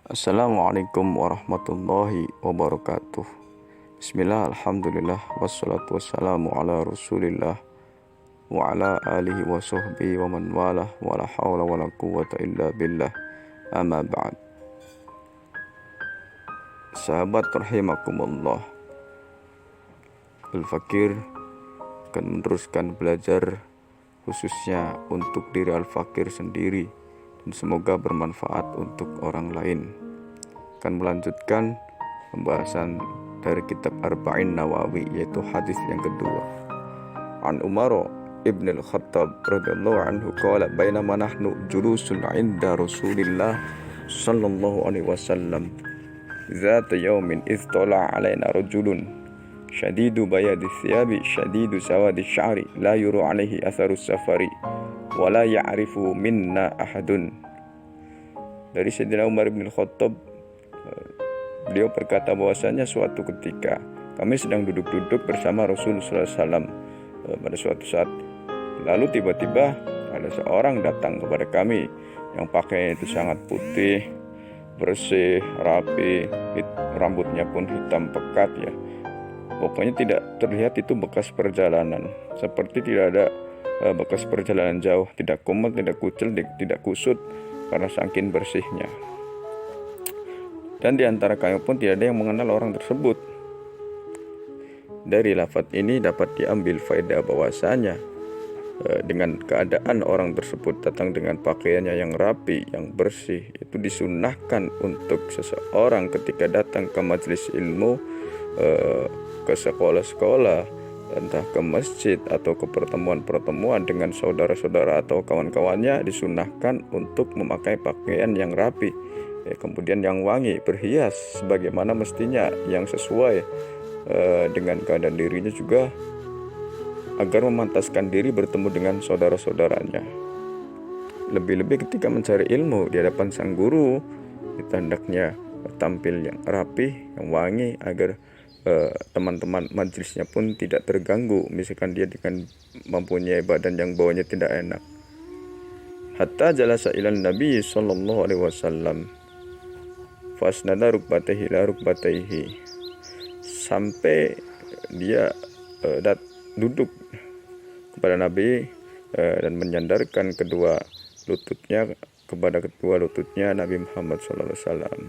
Assalamualaikum warahmatullahi wabarakatuh. Bismillah, alhamdulillah, wassalatu wassalamu ala rasulillah wa ala alihi wa sahbihi wa man walah, wa la hawla wa la quwwata illa billah, amma ba'd. Sahabat rahimakumullah, Al-Fakir akan meneruskan belajar khususnya untuk diri Al-Fakir sendiri, dan semoga bermanfaat untuk orang lain. Akan melanjutkan pembahasan dari kitab Arba'in Nawawi, yaitu hadis yang kedua. An Umar ibn al-Khattab radhiyallahu anhu qala bainama nahnu julusun 'inda Rasulillah sallallahu alaihi wasallam zata yawmin idh tala 'alaina rajulun syadidu bayadi thiyabi syadidu sawadi sya'ri la yuru 'alaihi atharu safari wa la ya'rifu minna ahadun. Dari Sayyidina Umar bin Khattab, beliau berkata bahwasanya suatu ketika kami sedang duduk-duduk bersama Rasulullah SAW pada suatu saat, lalu tiba-tiba ada seorang datang kepada kami yang pakaiannya itu sangat putih, bersih, rapi, rambutnya pun hitam pekat ya. Pokoknya tidak terlihat itu bekas perjalanan, seperti tidak ada bekas perjalanan jauh, tidak kumat, tidak kucel, tidak kusut karena saking bersihnya. Dan di antara kami pun tidak ada yang mengenal orang tersebut. Dari lafaz ini dapat diambil faedah bahwasanya dengan keadaan orang tersebut datang dengan pakaiannya yang rapi, yang bersih, itu disunnahkan untuk seseorang ketika datang ke majelis ilmu, ke sekolah-sekolah, entah ke masjid atau ke pertemuan-pertemuan dengan saudara-saudara atau kawan-kawannya, disunahkan untuk memakai pakaian yang rapi, kemudian yang wangi, berhias sebagaimana mestinya, yang sesuai dengan keadaan dirinya juga, agar memantaskan diri bertemu dengan saudara-saudaranya. Lebih-lebih ketika mencari ilmu di hadapan sang guru, kita hendaknya tampil yang rapi, yang wangi, agar teman-teman majelisnya pun tidak terganggu, misalkan dia dengan mempunyai badan yang baunya tidak enak. Hatta jalasa ilan Nabi sallallahu alaihi wasallam fasnada rukbatayhi la rukbatayhi, sampai dia duduk kepada Nabi dan menyandarkan kedua lututnya kepada kedua lututnya Nabi Muhammad sallallahu alaihi wasallam.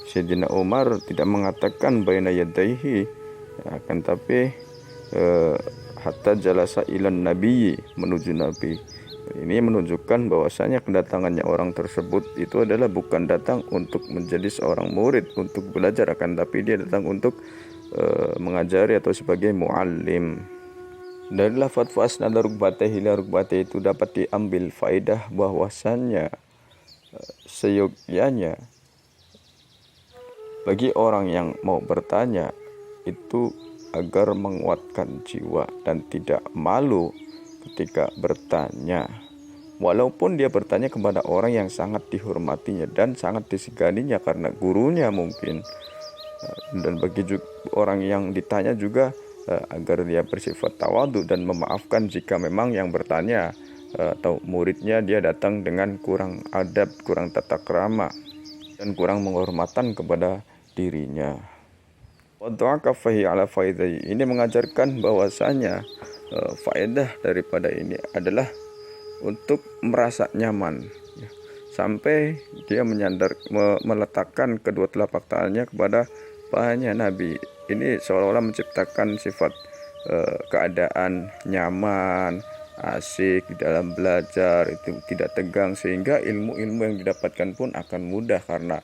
Sayyidina Umar tidak mengatakan baina yadaihi, akan tapi hatta jalasa ilan nabiyyi, menuju Nabi. Ini menunjukkan bahwasanya kedatangannya orang tersebut itu adalah bukan datang untuk menjadi seorang murid untuk belajar, akan tapi dia datang untuk mengajari atau sebagai muallim. Dari lafaz fasnada rukbatayhi ila rukbatayhi itu dapat diambil faedah bahwasanya seyogyanya bagi orang yang mau bertanya itu agar menguatkan jiwa dan tidak malu ketika bertanya, walaupun dia bertanya kepada orang yang sangat dihormatinya dan sangat diseganinya karena gurunya mungkin. Dan bagi orang yang ditanya juga agar dia bersifat tawadhu dan memaafkan jika memang yang bertanya atau muridnya dia datang dengan kurang adab, kurang tata krama, dan kurang penghormatan kepada dirinya. Ini mengajarkan bahwasanya faedah daripada ini adalah untuk merasa nyaman, sampai dia meletakkan kedua telapak tangannya kepada pahanya Nabi. Ini seolah-olah menciptakan sifat keadaan nyaman, asik di dalam belajar, itu tidak tegang, sehingga ilmu-ilmu yang didapatkan pun akan mudah karena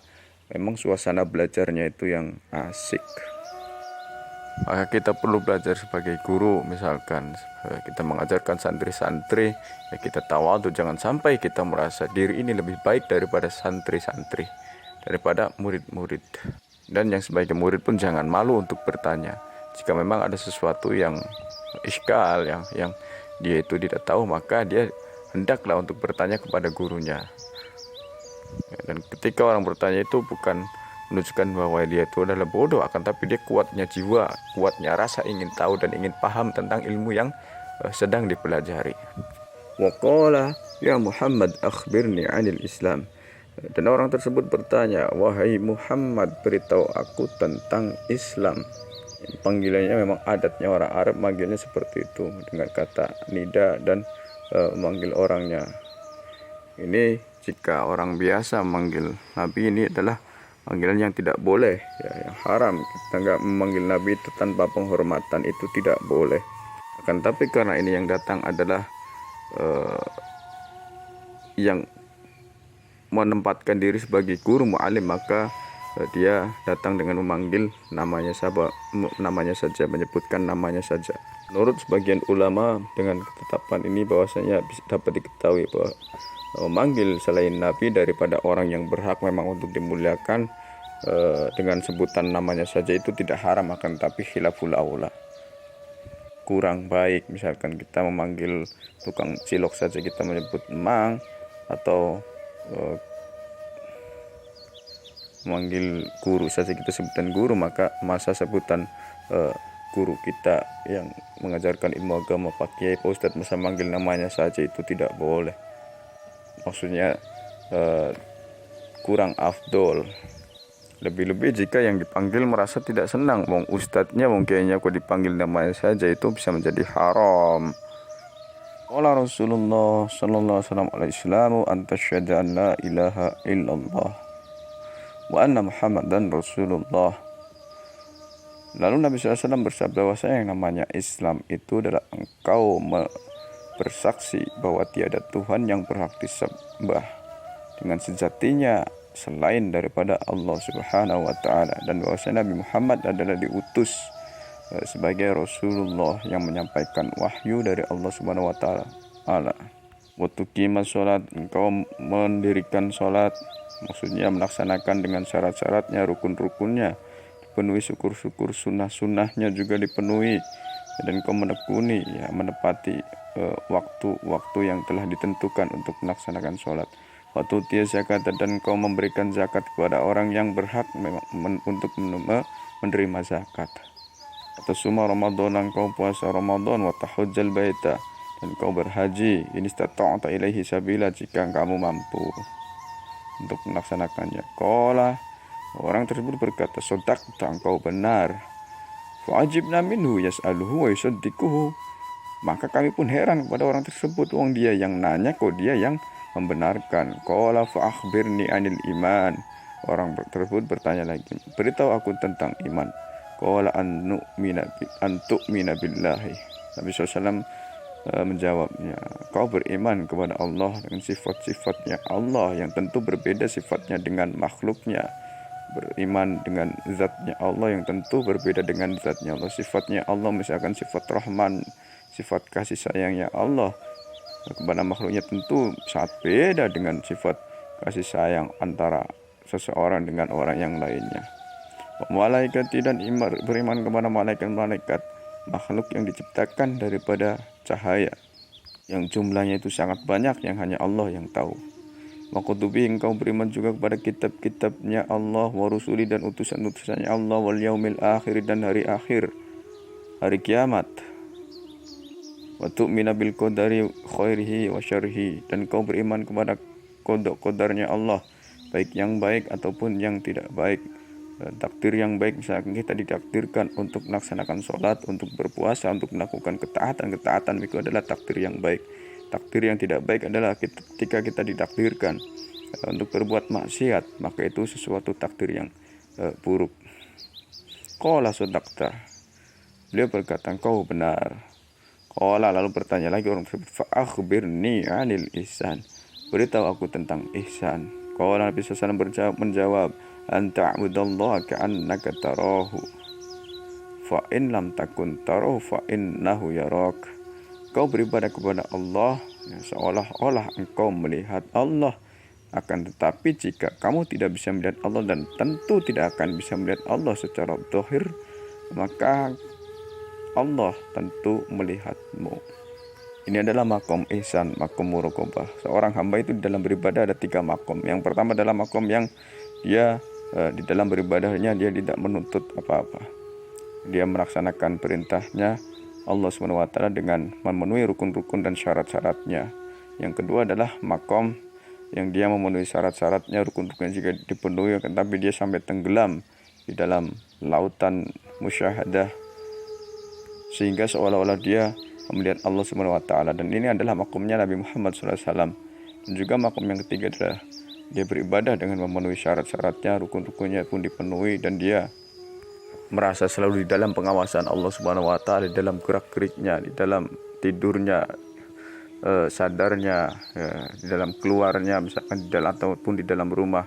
memang suasana belajarnya itu yang asik. Maka kita perlu belajar sebagai guru, misalkan kita mengajarkan santri-santri, ya kita tawadhu, jangan sampai kita merasa diri ini lebih baik daripada santri-santri, daripada murid-murid. Dan yang sebagai murid pun jangan malu untuk bertanya. Jika memang ada sesuatu yang iskal, yang dia itu tidak tahu, maka dia hendaklah untuk bertanya kepada gurunya. Dan ketika orang bertanya itu bukan menunjukkan bahwa dia itu adalah bodoh, akan tapi dia kuatnya jiwa, kuatnya rasa ingin tahu dan ingin paham tentang ilmu yang sedang dipelajari. Wa qala ya Muhammad akhbirni 'anil Islam. Dan orang tersebut bertanya, "Wahai Muhammad, beritahu aku tentang Islam." Panggilannya memang adatnya orang Arab manggilnya seperti itu, dengan kata nida dan memanggil orangnya. Ini jika orang biasa memanggil Nabi, ini adalah panggilan yang tidak boleh, ya, yang haram. Kita nggak memanggil Nabi itu tanpa penghormatan, itu tidak boleh. Akan tapi karena ini yang datang adalah yang menempatkan diri sebagai guru mu'alim, maka dia datang dengan memanggil namanya saja, menyebutkan namanya saja. Menurut sebagian ulama, dengan ketetapan ini bahwasanya dapat diketahui bahwa memanggil selain Nabi daripada orang yang berhak memang untuk dimuliakan dengan sebutan namanya saja itu tidak haram, akan tapi khilaful aula, kurang baik. Misalkan kita memanggil tukang cilok saja kita menyebut mang, atau memanggil guru saja kita sebutan guru, maka masa sebutan guru kita yang mengajarkan ilmu agama, Pak Kiai, Pak Ustadz, masa manggil namanya saja itu tidak boleh. Maksudnya kurang afdol. Lebih-lebih jika yang dipanggil merasa tidak senang, wong ustadznya, wong kiainya kok dipanggil namanya saja, itu bisa menjadi haram. Qala Rasulullah sallallahu alaihi wasallam al-Islamu an tasyhadu an la ilaha illallah wa anna Muhammadan Rasulullah. Lalu Nabi SAW bersabda bahwasanya yang namanya Islam itu adalah engkau bersaksi bahwa tiada Tuhan yang berhak disembah dengan sejatinya selain daripada Allah Subhanahu wa taala, dan bahwasanya Nabi Muhammad adalah diutus sebagai Rasulullah yang menyampaikan wahyu dari Allah Subhanahu wa taala. Wa tuqimas salat, engkau mendirikan salat, maksudnya melaksanakan dengan syarat-syaratnya, rukun-rukunnya dipenuhi, syukur-syukur sunnah-sunnahnya juga dipenuhi, dan kau menekuni, ya, menepati waktu-waktu yang telah ditentukan untuk melaksanakan sholat. Waktu dia zakat, dan kau memberikan zakat kepada orang yang berhak untuk menerima zakat. Atau suma Ramadan, engkau puasa Ramadan, wa tahujjal baita, dan kau berhaji, ini istata'ta ilaihi sabila, jika kamu mampu untuk melaksanakannya. Qala, orang tersebut berkata, shadaqta, engkau benar. Fa'ajibna minhu yas'aluhu wa yusaddiquhu, maka kami pun heran kepada orang tersebut, wong dia yang nanya kok dia yang membenarkan. Qala fa'akhbirni anil iman, orang tersebut bertanya lagi, beritahu aku tentang iman. Qala an tu'mina billahi, Nabi SAW menjawabnya, kau beriman kepada Allah dengan sifat-sifatnya Allah yang tentu berbeda sifatnya dengan makhluknya, beriman dengan zatnya Allah yang tentu berbeda dengan zatnya Allah. Sifatnya Allah, misalkan sifat Rahman, sifat kasih sayangnya Allah kepada makhluknya tentu sangat beda dengan sifat kasih sayang antara seseorang dengan orang yang lainnya. Malaikat, dan beriman kepada malaikat-malaikat, makhluk yang diciptakan daripada cahaya, yang jumlahnya itu sangat banyak, yang hanya Allah yang tahu. Wa kutubi, engkau beriman juga kepada kitab-kitabnya Allah, wa rusuli, dan utusan-utusannya Allah, wal yaumil akhir, dan hari akhir, hari kiamat. Wa tu'mina bil qadari khairihi wa syarrihi, dan kau beriman kepada qadarnya Allah, baik yang baik ataupun yang tidak baik. Takdir yang baik, misalkan kita ditakdirkan untuk melaksanakan sholat, untuk berpuasa, untuk melakukan ketaatan, itu adalah takdir yang baik. Takdir yang tidak baik adalah ketika kita ditakdirkan untuk berbuat maksiat, maka itu sesuatu takdir yang buruk. Qala shadaqta, beliau berkata, engkau benar. Qala, lalu bertanya lagi orang tersebut, fa akhbirni 'anil ihsan, beritahu aku tentang ihsan. Qala, Nabi SAW menjawab, anta ta'budallaha ka'annaka tarahu, fa in lam takun tarahu fa innahu yarak. Kau beribadah kepada Allah seolah-olah engkau melihat Allah, akan tetapi jika kamu tidak bisa melihat Allah, dan tentu tidak akan bisa melihat Allah secara zahir, maka Allah tentu melihatmu. Ini adalah makom ihsan, makom muraqabah. Seorang hamba itu di dalam beribadah ada 3 makom. Yang pertama adalah makom yang dia di dalam beribadahnya dia tidak menuntut apa-apa. Dia melaksanakan perintahnya Allah SWT dengan memenuhi rukun-rukun dan syarat-syaratnya. Yang kedua adalah makom yang dia memenuhi syarat-syaratnya, rukun-rukunnya juga dipenuhi, tapi dia sampai tenggelam di dalam lautan musyahadah sehingga seolah-olah dia melihat Allah Subhanahu wa taala. Dan ini adalah makomnya Nabi Muhammad SAW. Dan juga makom yang ketiga adalah dia beribadah dengan memenuhi syarat-syaratnya, rukun-rukunnya pun dipenuhi, dan dia merasa selalu di dalam pengawasan Allah Subhanahu wa taala, di dalam gerak-geriknya, di dalam tidurnya, sadarnya, di dalam keluarnya, misalkan di dalam ataupun di dalam rumah,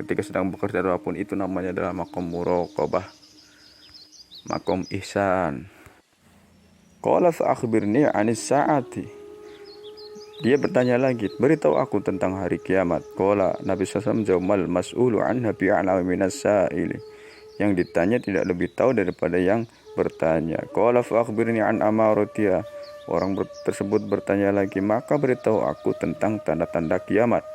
ketika sedang bekerja apapun, itu namanya adalah makom muraqabah, makom ihsan. Qala fa akhbirni 'anis sa'ati. Dia bertanya lagi, beritahu aku tentang hari kiamat. Qala, Nabi SAW jawab, mal mas'ulu 'anha bi'a'lama minas sa'ili. Yang ditanya tidak lebih tahu daripada yang bertanya. Qala fa akhbirni 'an amaratiha. Orang tersebut bertanya lagi, maka beritahu aku tentang tanda-tanda kiamat.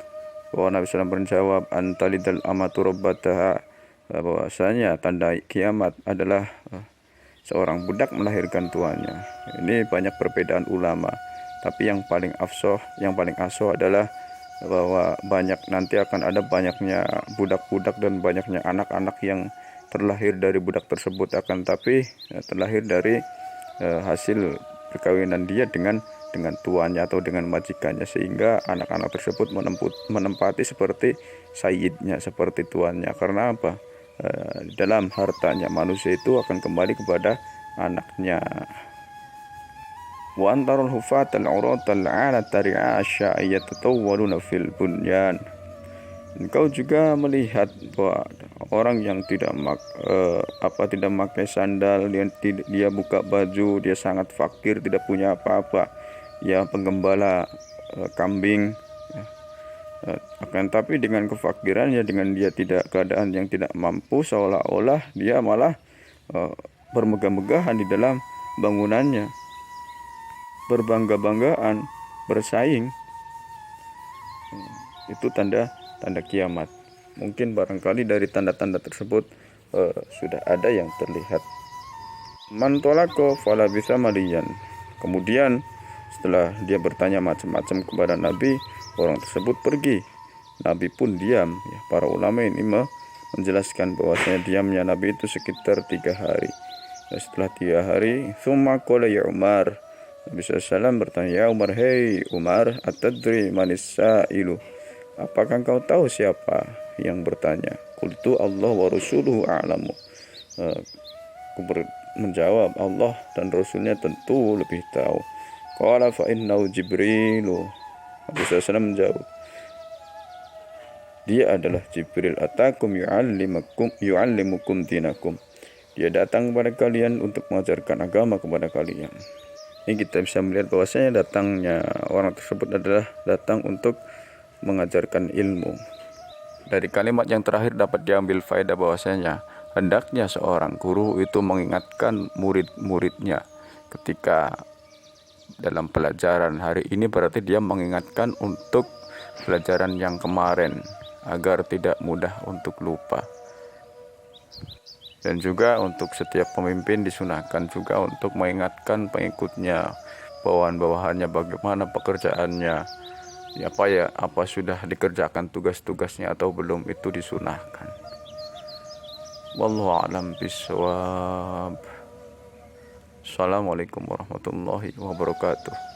Nabi SAW menjawab, antalidal amatu rabbataha, bahwasanya tanda kiamat adalah seorang budak melahirkan tuannya. Ini banyak perbedaan ulama, tapi yang paling asoh adalah bahwa nanti akan ada banyaknya budak-budak dan banyaknya anak-anak yang terlahir dari budak tersebut, tapi terlahir dari hasil perkawinan dia dengan tuannya atau dengan majikannya, sehingga anak-anak tersebut menempati seperti sayyidnya, seperti tuannya. Karena apa? Dalam hartanya manusia itu akan kembali kepada anaknya. Wa antarul hufatal uratal 'alata ri'asya yatatawwaluna fil bunyan. Engkau juga melihat bahwa orang yang tidak pakai sandal, dia buka baju, dia sangat fakir, tidak punya apa-apa, ya penggembala kambing, akan tapi dengan kefakirannya, dengan dia keadaan yang tidak mampu, seolah-olah dia malah bermegah-megahan di dalam bangunannya, berbangga-banggaan, bersaing. Itu tanda kiamat. Mungkin barangkali dari tanda-tanda tersebut sudah ada yang terlihat. Man tolako fala bisa maliyan. Kemudian setelah dia bertanya macam-macam kepada Nabi, orang tersebut pergi. Nabi pun diam. Para ulama ini menjelaskan bahwasanya diamnya Nabi itu sekitar 3 hari. Setelah 3 hari, thumma qala ya Umar. Nabi SAW bertanya, ya Umar, hei Umar, atadri manis sa'ilu. Apakah engkau tahu siapa yang bertanya? Qultu Allah wa rasuluhu a'lamu. Aku menjawab, Allah dan Rasulnya tentu lebih tahu. Qala fa innahu Jibrilu. Nabi SAW menjawab, dia adalah Jibril, atakum yu'allimukum dinakum. Dia datang kepada kalian untuk mengajarkan agama kepada kalian. Ini kita bisa melihat bahwasanya datangnya orang tersebut adalah datang untuk mengajarkan ilmu. Dari kalimat yang terakhir dapat diambil faedah bahwasanya hendaknya seorang guru itu mengingatkan murid-muridnya ketika dalam pelajaran hari ini, berarti dia mengingatkan untuk pelajaran yang kemarin agar tidak mudah untuk lupa. Dan juga untuk setiap pemimpin disunahkan juga untuk mengingatkan pengikutnya, bawahan-bawahannya, bagaimana pekerjaannya, apa sudah dikerjakan tugas-tugasnya atau belum, itu disunahkan. Wallahu a'lam bishawab. Assalamualaikum warahmatullahi wabarakatuh.